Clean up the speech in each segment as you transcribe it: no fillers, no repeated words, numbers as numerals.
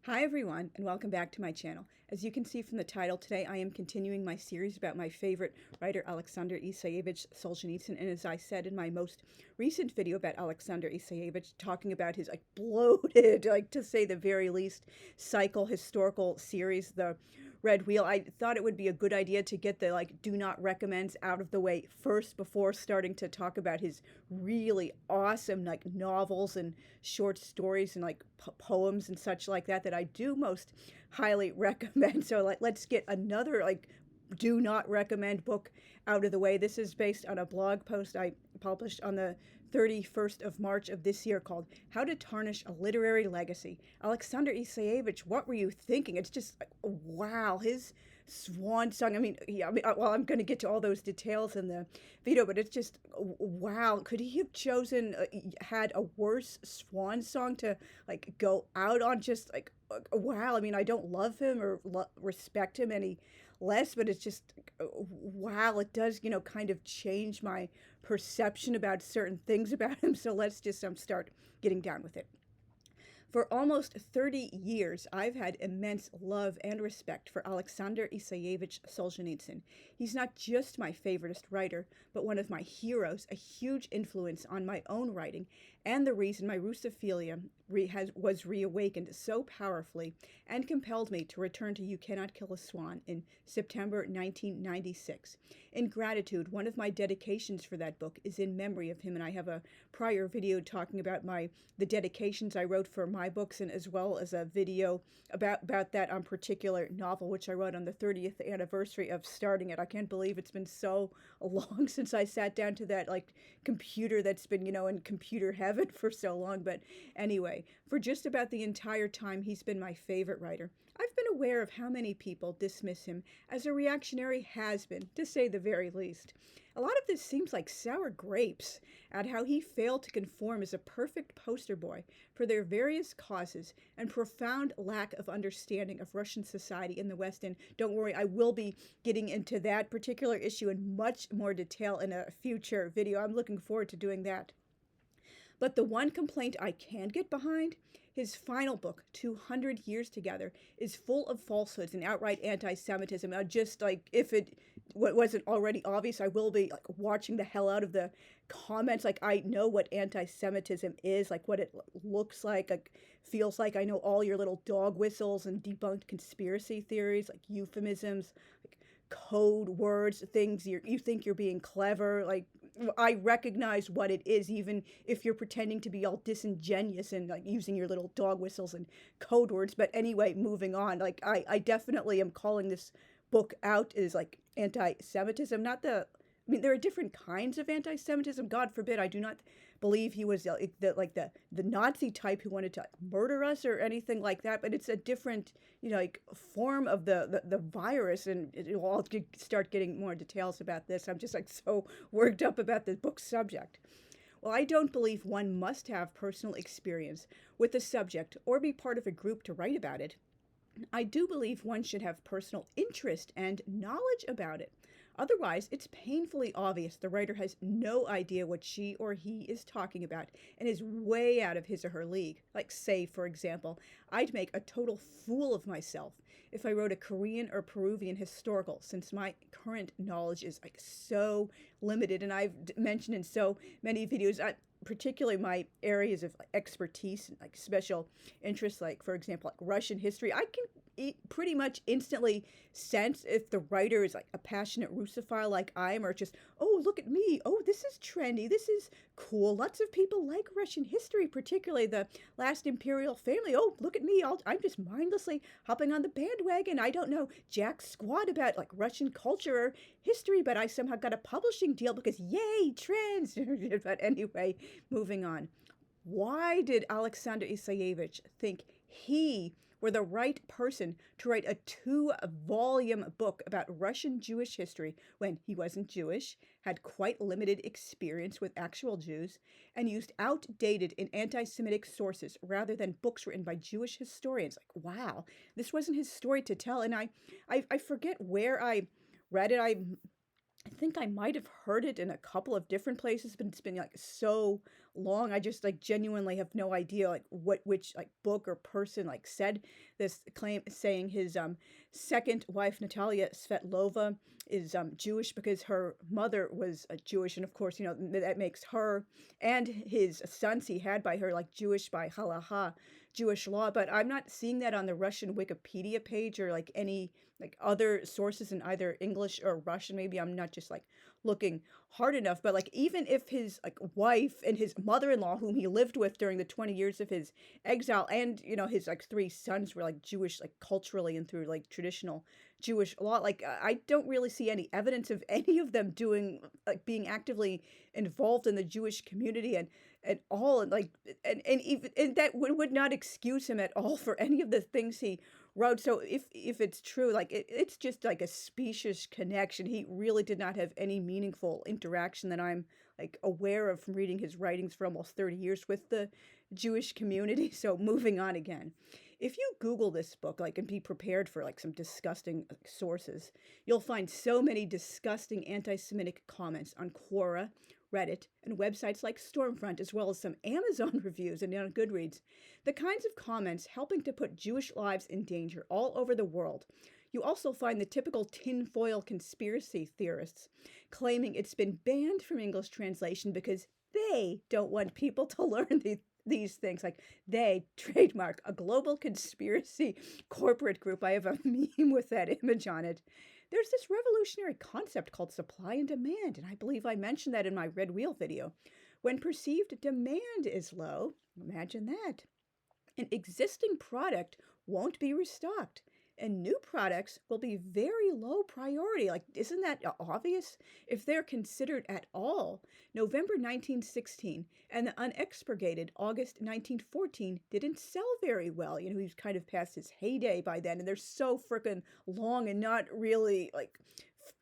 Hi everyone, and welcome back to my channel. As you can see from the title, today I am continuing my series about my favorite writer, Aleksandr Isayevich Solzhenitsyn. And as I said in my most recent video about Aleksandr Isayevich, talking about his bloated, to say the very least, historical series, The Red Wheel, I thought it would be a good idea to get the do not recommends out of the way first before starting to talk about his really awesome novels and short stories and poems and such like that I do most highly recommend. So let's get another do not recommend book out of the way. This is based on a blog post I published on the 31st of March of this year called How to Tarnish a Literary Legacy. Aleksandr Isayevich, what were you thinking? It's just wow, his swan song. Well, I'm going to get to all those details in the video, but it's just wow. Could he have chosen, had a worse swan song to go out on? Just wow. I don't love him or respect him any less, but it's just wow. It does, kind of change my perception about certain things about him. So let's just start getting down with it. For almost 30 years, I've had immense love and respect for Aleksandr Isayevich Solzhenitsyn. He's not just my favoriteest writer, but one of my heroes, a huge influence on my own writing, and the reason my Russophilia was reawakened so powerfully and compelled me to return to You Cannot Kill a Swan in September 1996. In gratitude, one of my dedications for that book is in memory of him, and I have a prior video talking about the dedications I wrote for my books, and as well as a video about that particular novel, which I wrote on the 30th anniversary of starting it. I can't believe it's been so long since I sat down to that computer that's been, in computer heaven for so long. But anyway, for just about the entire time he's been my favorite writer. I've been aware of how many people dismiss him as a reactionary has-been, to say the very least. A lot of this seems like sour grapes at how he failed to conform as a perfect poster boy for their various causes and profound lack of understanding of Russian society in the West. And don't worry, I will be getting into that particular issue in much more detail in a future video. I'm looking forward to doing that. But the one complaint I can get behind, his final book, 200 Years Together, is full of falsehoods and outright anti-Semitism. Just if it wasn't already obvious, I will be watching the hell out of the comments. I know what anti-Semitism is, what it looks like, feels like. I know all your little dog whistles and debunked conspiracy theories, euphemisms, code words, things you think you're being clever. I recognize what it is, even if you're pretending to be all disingenuous and using your little dog whistles and code words. But anyway, moving on. I definitely am calling this book out as anti-Semitism. There are different kinds of anti-Semitism. God forbid, I do not believe he was the Nazi type who wanted to murder us or anything like that. But it's a different, form of the virus. And I'll start getting more details about this. I'm just so worked up about the book's subject. Well, I don't believe one must have personal experience with the subject or be part of a group to write about it. I do believe one should have personal interest and knowledge about it. Otherwise, it's painfully obvious the writer has no idea what she or he is talking about and is way out of his or her league. Say, for example, I'd make a total fool of myself if I wrote a Korean or Peruvian historical, since my current knowledge is so limited, and I've mentioned in so many videos, particularly my areas of expertise and special interests, for example, Russian history. I can pretty much instantly sense if the writer is a passionate Russophile like I am, or just, oh, look at me, oh, this is trendy, this is cool, lots of people like Russian history, particularly the last imperial family. Oh, look at me, I'm just mindlessly hopping on the bandwagon. I don't know jack squat about Russian culture or history, but I somehow got a publishing deal because yay, trends. But anyway, moving on. Why did Aleksandr Isayevich think he were the right person to write a 2-volume book about Russian Jewish history when he wasn't Jewish, had quite limited experience with actual Jews, and used outdated and anti-Semitic sources rather than books written by Jewish historians? Wow, this wasn't his story to tell. And I forget where I read it. I think I might have heard it in a couple of different places, but it's been like so long. I just like genuinely have no idea like which like book or person like said this claim, saying his second wife Natalia Svetlova is Jewish because her mother was Jewish, and of course that makes her and his sons he had by her like Jewish by halacha, Jewish law. But I'm not seeing that on the Russian Wikipedia page or like any like other sources in either English or Russian. Maybe I'm not just like looking hard enough, but like even if his like wife and his mother-in-law, whom he lived with during the 20 years of his exile, and his like three sons were like Jewish like culturally and through like traditional Jewish law, like I don't really see any evidence of any of them doing like being actively involved in the Jewish community and all, and like and even and that would not excuse him at all for any of the things he wrote. So if it's true, like it's just like a specious connection. He really did not have any meaningful interaction that I'm like aware of from reading his writings for almost 30 years with the Jewish community. So moving on again. If you Google this book, like, and be prepared for like some disgusting sources, you'll find so many disgusting anti-Semitic comments on Quora, Reddit, and websites like Stormfront, as well as some Amazon reviews and on Goodreads. The kinds of comments helping to put Jewish lives in danger all over the world. You also find the typical tinfoil conspiracy theorists claiming it's been banned from English translation because they don't want people to learn these things. Like, they trademark a global conspiracy corporate group. I have a meme with that image on it. There's this revolutionary concept called supply and demand, and I believe I mentioned that in my Red Wheel video. When perceived demand is low, imagine that, an existing product won't be restocked, and new products will be very low priority. Like, isn't that obvious? If they're considered at all. November 1916 and the unexpurgated August 1914 didn't sell very well. He was kind of past his heyday by then, and they're so freaking long and not really like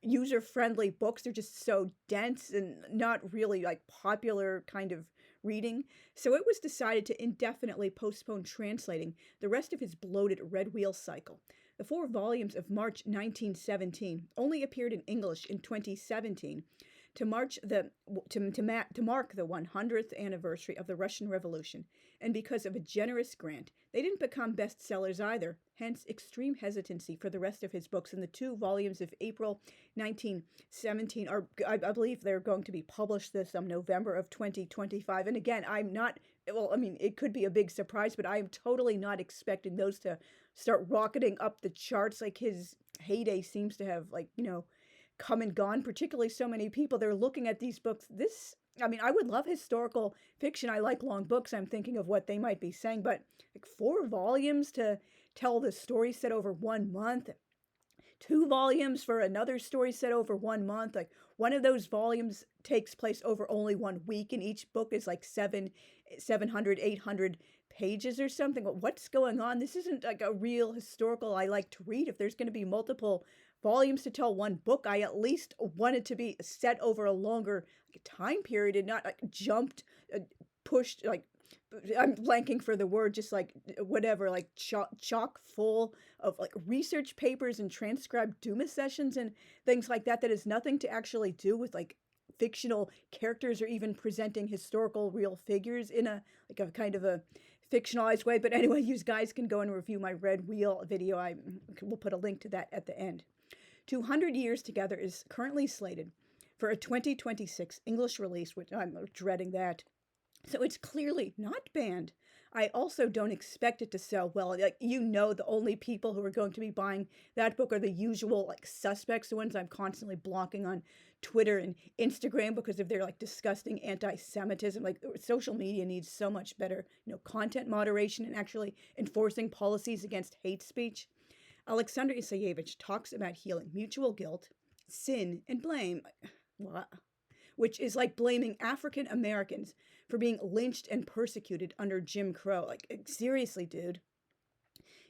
user-friendly books. They're just so dense and not really like popular kind of reading. So it was decided to indefinitely postpone translating the rest of his bloated Red Wheel cycle. The 4 volumes of March 1917 only appeared in English in 2017 to mark the 100th anniversary of the Russian Revolution, and because of a generous grant, they didn't become bestsellers either, hence extreme hesitancy for the rest of his books. In the 2 volumes of April 1917 are, I believe they're going to be published this November of 2025, and again, it could be a big surprise, but I am totally not expecting those to start rocketing up the charts. Like, his heyday seems to have come and gone, particularly so many people. They're looking at these books. I would love historical fiction. I like long books. I'm thinking of what they might be saying, but like 4 volumes to tell the story set over 1 month, 2 volumes for another story set over 1 month. Like, one of those volumes takes place over only 1 week, and each book is like 700, 800 pages or something. What's going on? This isn't like a real historical I like to read. If there's going to be multiple volumes to tell one book, I at least want it to be set over a longer time period and not like jumped, pushed, like, I'm blanking for the word, just like whatever, like chock full of like research papers and transcribed Duma sessions and things like that has nothing to actually do with like fictional characters or even presenting historical real figures in a kind of a fictionalized way. But anyway, you guys can go and review my Red Wheel video. I will put a link to that at the end. 200 Years Together is currently slated for a 2026 English release, which I'm dreading that. So it's clearly not banned. I also don't expect it to sell well. Like, the only people who are going to be buying that book are the usual like suspects, the ones I'm constantly blocking on Twitter and Instagram because of their like disgusting anti-Semitism. Like, social media needs so much better, content moderation and actually enforcing policies against hate speech. Aleksandr Isayevich talks about healing mutual guilt, sin, and blame. What? Which is like blaming African Americans for being lynched and persecuted under Jim Crow. Like, seriously, dude.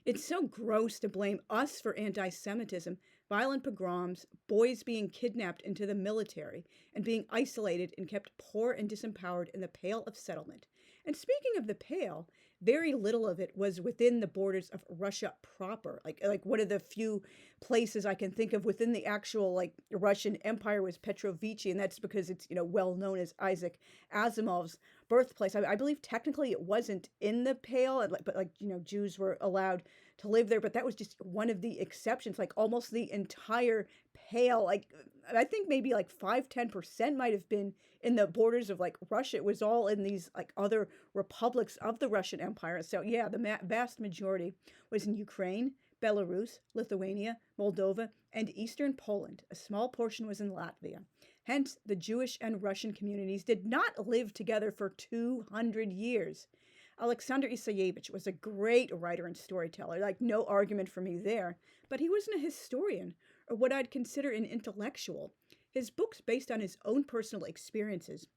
It's so gross to blame us for anti-Semitism, violent pogroms, boys being kidnapped into the military, and being isolated and kept poor and disempowered in the Pale of Settlement. And speaking of the Pale, very little of it was within the borders of Russia proper. Like one of the few places I can think of within the actual like Russian Empire was Petrovichi, and that's because it's well known as Isaac Asimov's birthplace. I believe technically it wasn't in the Pale, but Jews were allowed to live there, but that was just one of the exceptions. Like almost the entire Pale, like I think maybe like 5-10% might have been in the borders of like Russia. It was all in these like other republics of the Russian Empire. So yeah, the vast majority was in Ukraine, Belarus, Lithuania, Moldova, and eastern Poland. A small portion was in Latvia. Hence, the Jewish and Russian communities did not live together for 200 years. Aleksandr Isayevich was a great writer and storyteller, like no argument for me there, but he wasn't a historian or what I'd consider an intellectual. His books based on his own personal experiences,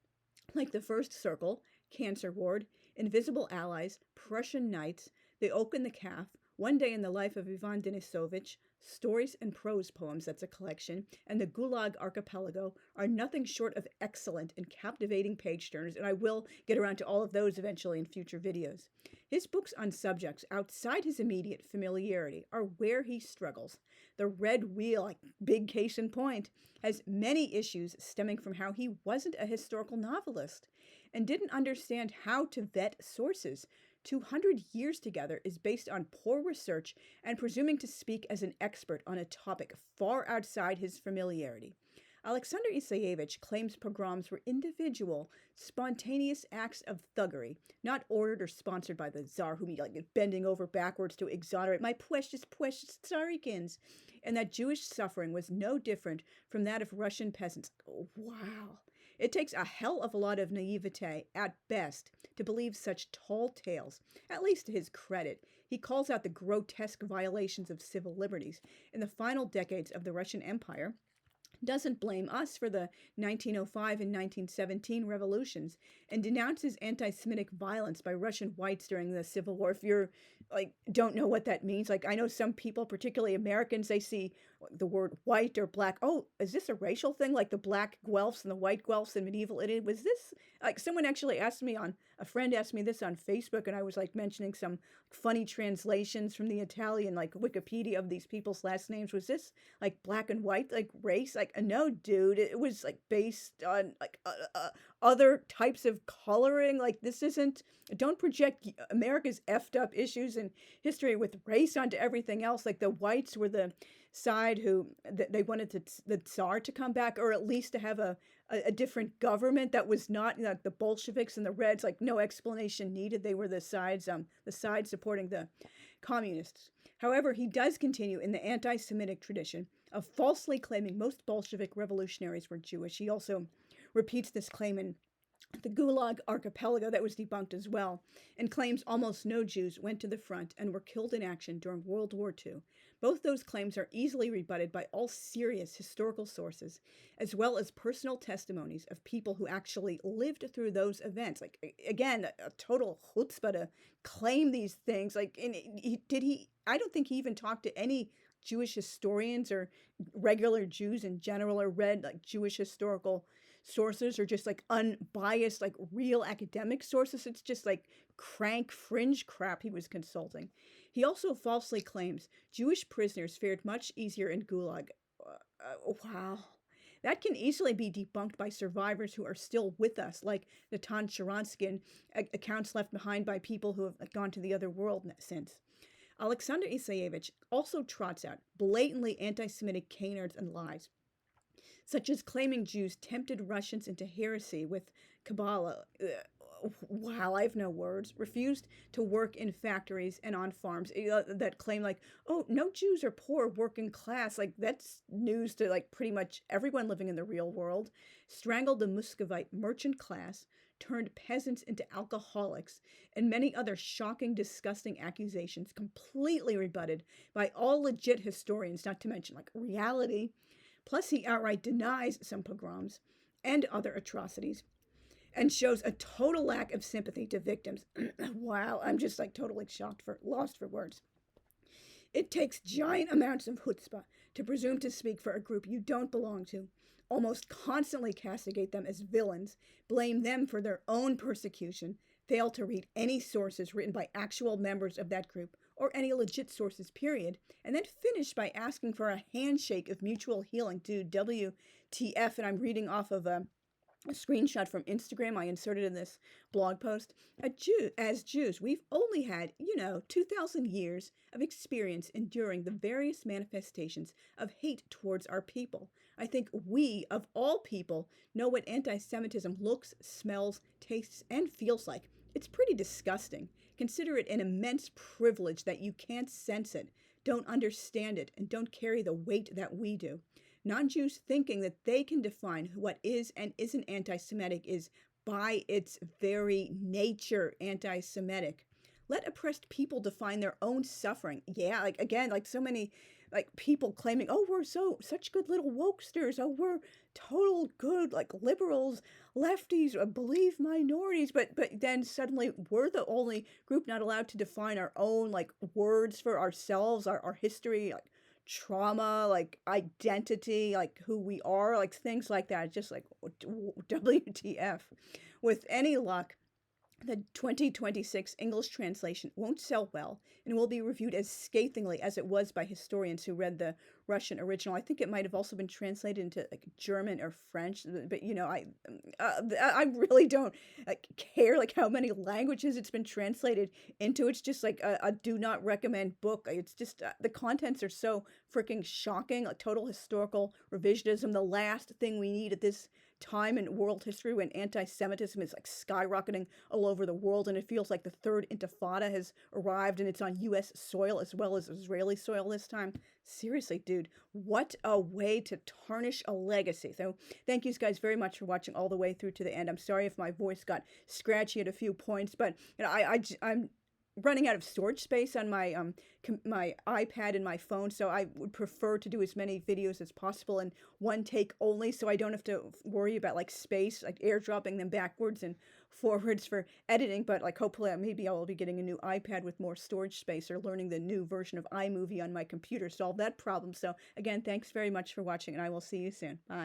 like The First Circle, Cancer Ward, Invisible Allies, Prussian Knights, The Oak and the Calf, One Day in the Life of Ivan Denisovich, Stories and Prose Poems, that's a collection, and the Gulag Archipelago are nothing short of excellent and captivating page-turners, and I will get around to all of those eventually in future videos. His books on subjects outside his immediate familiarity are where he struggles. The Red Wheel, like big case in point, has many issues stemming from how he wasn't a historical novelist and didn't understand how to vet sources. 200 years together is based on poor research and presuming to speak as an expert on a topic far outside his familiarity. Aleksandr Isayevich claims pogroms were individual, spontaneous acts of thuggery, not ordered or sponsored by the Tsar, whom he bending over backwards to exonerate my precious Tsarikins, and that Jewish suffering was no different from that of Russian peasants. Oh, wow. It takes a hell of a lot of naivete, at best, to believe such tall tales. At least to his credit, he calls out the grotesque violations of civil liberties in the final decades of the Russian Empire, doesn't blame us for the 1905 and 1917 revolutions, and denounces anti-Semitic violence by Russian whites during the Civil War. If you're don't know what that means, I know some people, particularly Americans, they see the word white or black. Oh, is this a racial thing? Like the black Guelphs and the white Guelphs in medieval Italy? Was this someone actually asked me a friend asked me this on Facebook, and I was mentioning some funny translations from the Italian Wikipedia of these people's last names. Was this black and white race? No, dude, it was based on other types of coloring. This isn't, don't project America's effed up issues in history with race onto everything else. The whites were the side who they wanted the Tsar to come back, or at least to have a different government that was not the Bolsheviks and the Reds. No explanation needed. They were the side supporting the communists. However, he does continue in the anti-Semitic tradition of falsely claiming most Bolshevik revolutionaries were Jewish. He also repeats this claim in the Gulag Archipelago, that was debunked as well, and claims almost no Jews went to the front and were killed in action during World War II. Both those claims are easily rebutted by all serious historical sources, as well as personal testimonies of people who actually lived through those events. Again, a total chutzpah to claim these things. I don't think he even talked to any Jewish historians or regular Jews in general, or read Jewish historical sources, or just unbiased real academic sources. It's just crank fringe crap he was consulting. He also falsely claims Jewish prisoners fared much easier in Gulag. Wow. That can easily be debunked by survivors who are still with us, like Natan Sharansky, and accounts left behind by people who have gone to the other world since. Aleksandr Isayevich also trots out blatantly anti-Semitic canards and lies, such as claiming Jews tempted Russians into heresy with Kabbalah. Wow, I have no words. Refused to work in factories and on farms that claim oh, no Jews are poor, working class. That's news to pretty much everyone living in the real world. Strangled the Muscovite merchant class, turned peasants into alcoholics, and many other shocking, disgusting accusations completely rebutted by all legit historians, not to mention reality. Plus, he outright denies some pogroms and other atrocities and shows a total lack of sympathy to victims. Wow, I'm just totally lost for words. It takes giant amounts of chutzpah to presume to speak for a group you don't belong to, almost constantly castigate them as villains, blame them for their own persecution, fail to read any sources written by actual members of that group, or any legit sources, period, and then finish by asking for a handshake of mutual healing. Dude, WTF, and I'm reading off of a screenshot from Instagram I inserted in this blog post. As Jews, we've only had, 2,000 years of experience enduring the various manifestations of hate towards our people. I think we, of all people, know what anti-Semitism looks, smells, tastes, and feels like. It's pretty disgusting. Consider it an immense privilege that you can't sense it, don't understand it, and don't carry the weight that we do. Non-Jews thinking that they can define what is and isn't anti-Semitic is, by its very nature, anti-Semitic. Let oppressed people define their own suffering. Yeah, like so many people claiming, oh, we're such good little wokesters. Oh, we're total good, like liberals, lefties, believe minorities. But then suddenly we're the only group not allowed to define our own words for ourselves, our history, trauma, identity, who we are, things like that. Just WTF. With any luck, the 2026 English translation won't sell well and will be reviewed as scathingly as it was by historians who read the Russian original. I think it might have also been translated into German or French, but I really don't care how many languages it's been translated into. It's just a do not recommend book. It's just the contents are so freaking shocking, total historical revisionism, the last thing we need at this time in world history when anti-Semitism is skyrocketing all over the world, and it feels like the third intifada has arrived, and it's on U.S. soil as well as Israeli soil this time. Seriously, dude, what a way to tarnish a legacy. So thank you guys very much for watching all the way through to the end. I'm sorry if my voice got scratchy at a few points, but I'm running out of storage space on my my iPad and my phone, so I would prefer to do as many videos as possible in one take only, so I don't have to worry about space, airdropping them backwards and forwards for editing. But hopefully maybe I will be getting a new iPad with more storage space, or learning the new version of iMovie on my computer, solve that problem. So again, thanks very much for watching, and I will see you soon. Bye.